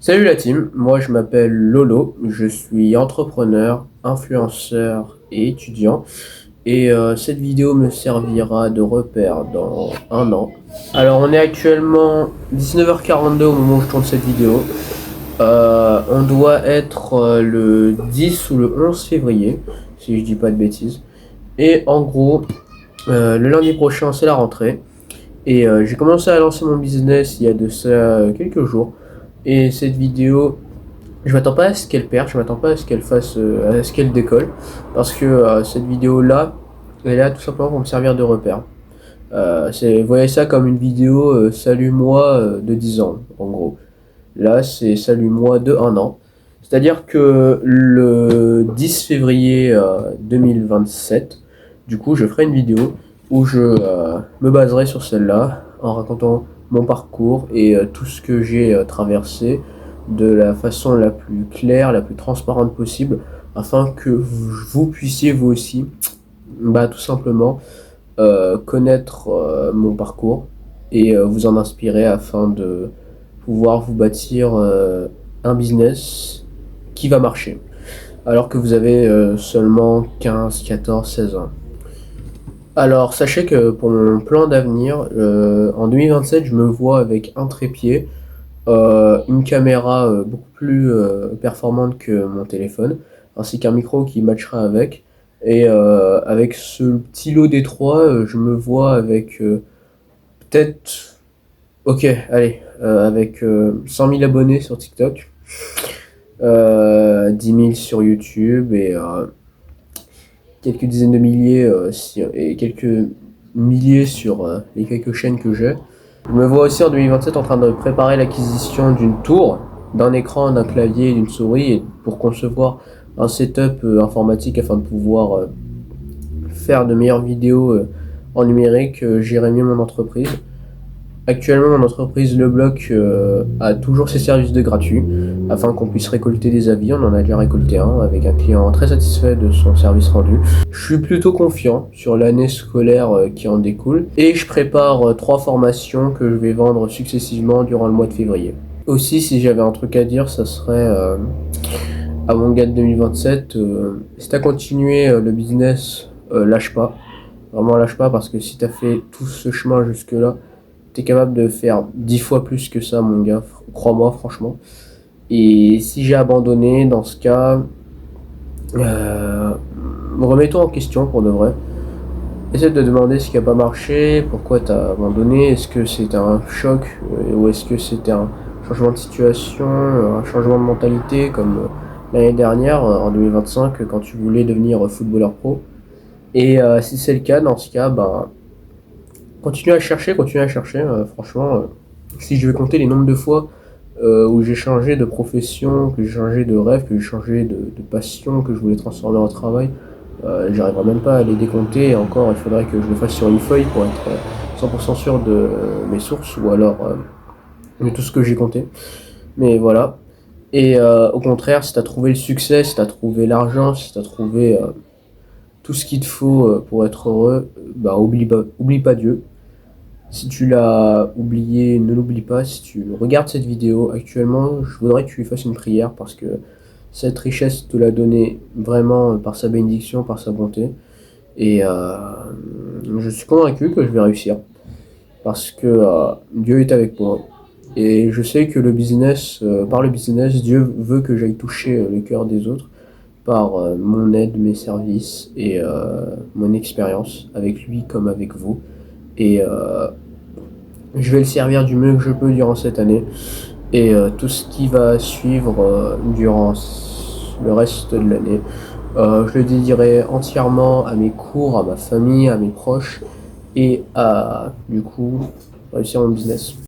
Salut la team, moi je m'appelle Lolo, je suis entrepreneur, influenceur et étudiant et cette vidéo me servira de repère dans un an. Alors on est actuellement 19h42 au moment où je tourne cette vidéo. On doit être le 10 ou le 11 février, si je dis pas de bêtises. Et en gros, le lundi prochain c'est la rentrée. Et j'ai commencé à lancer mon business il y a de ça quelques jours. Et cette vidéo, je m'attends pas à ce qu'elle perde, je m'attends pas à ce qu'elle fasse, à ce qu'elle décolle, parce que cette vidéo-là, elle est là tout simplement pour me servir de repère. Voyez ça comme une vidéo salut moi de 10 ans, en gros. Là, c'est salut moi de 1 an. C'est-à-dire que le 10 février 2027, du coup, je ferai une vidéo où je me baserai sur celle-là en racontant mon parcours et tout ce que j'ai traversé de la façon la plus claire, la plus transparente possible, afin que vous puissiez vous aussi, tout simplement, connaître mon parcours et vous en inspirer afin de pouvoir vous bâtir un business qui va marcher, alors que vous avez seulement 15, 14, 16 ans. Alors, sachez que pour mon plan d'avenir, en 2027, je me vois avec un trépied, une caméra beaucoup plus performante que mon téléphone, ainsi qu'un micro qui matchera avec. Et avec ce petit lot des trois, je me vois avec peut-être, ok, allez, avec 100 000 abonnés sur TikTok, 10 000 sur YouTube et quelques dizaines de milliers et quelques milliers sur les quelques chaînes que j'ai. Je me vois aussi en 2027 en train de préparer l'acquisition d'une tour, d'un écran, d'un clavier et d'une souris pour concevoir un setup informatique afin de pouvoir faire de meilleures vidéos en numérique, gérer mieux mon entreprise. Actuellement, mon entreprise Le Bloc a toujours ses services de gratuit afin qu'on puisse récolter des avis. On en a déjà récolté un avec un client très satisfait de son service rendu. Je suis plutôt confiant sur l'année scolaire qui en découle et je prépare 3 formations que je vais vendre successivement durant le mois de février. Aussi, si j'avais un truc à dire, ça serait à mon gars de 2027, si t'as continué le business, lâche pas. Vraiment lâche pas parce que si t'as fait tout ce chemin jusque-là, t'es capable de faire 10 fois plus que ça, mon gars, crois-moi, franchement. Et si j'ai abandonné, dans ce cas, euh, remets-toi en question pour de vrai. Essaie de te demander ce qui a pas marché, pourquoi t'as abandonné, est-ce que c'était un choc, ou est-ce que c'était un changement de situation, un changement de mentalité, comme l'année dernière, en 2025, quand tu voulais devenir footballeur pro. Et si c'est le cas, dans ce cas, continue à chercher, continue à chercher. Franchement, si je vais compter les nombres de fois où j'ai changé de profession, que j'ai changé de rêve, que j'ai changé de passion, que je voulais transformer en travail, j'arriverai même pas à les décompter. Et encore, il faudrait que je le fasse sur une feuille pour être 100% sûr de mes sources ou alors de tout ce que j'ai compté. Mais voilà. Et au contraire, si tu as trouvé le succès, si tu as trouvé l'argent, si tu as trouvé tout ce qu'il te faut pour être heureux, oublie pas Dieu. Si tu l'as oublié, ne l'oublie pas. Si tu regardes cette vidéo actuellement, je voudrais que tu lui fasses une prière parce que cette richesse te l'a donnée vraiment par sa bénédiction, par sa bonté. Et je suis convaincu que je vais réussir parce que Dieu est avec moi. Et je sais que par le business, Dieu veut que j'aille toucher le cœur des autres par mon aide, mes services et mon expérience avec lui comme avec vous. Et je vais le servir du mieux que je peux durant cette année et tout ce qui va suivre durant le reste de l'année. Je le dédierai entièrement à mes cours, à ma famille, à mes proches et à, du coup, réussir mon business.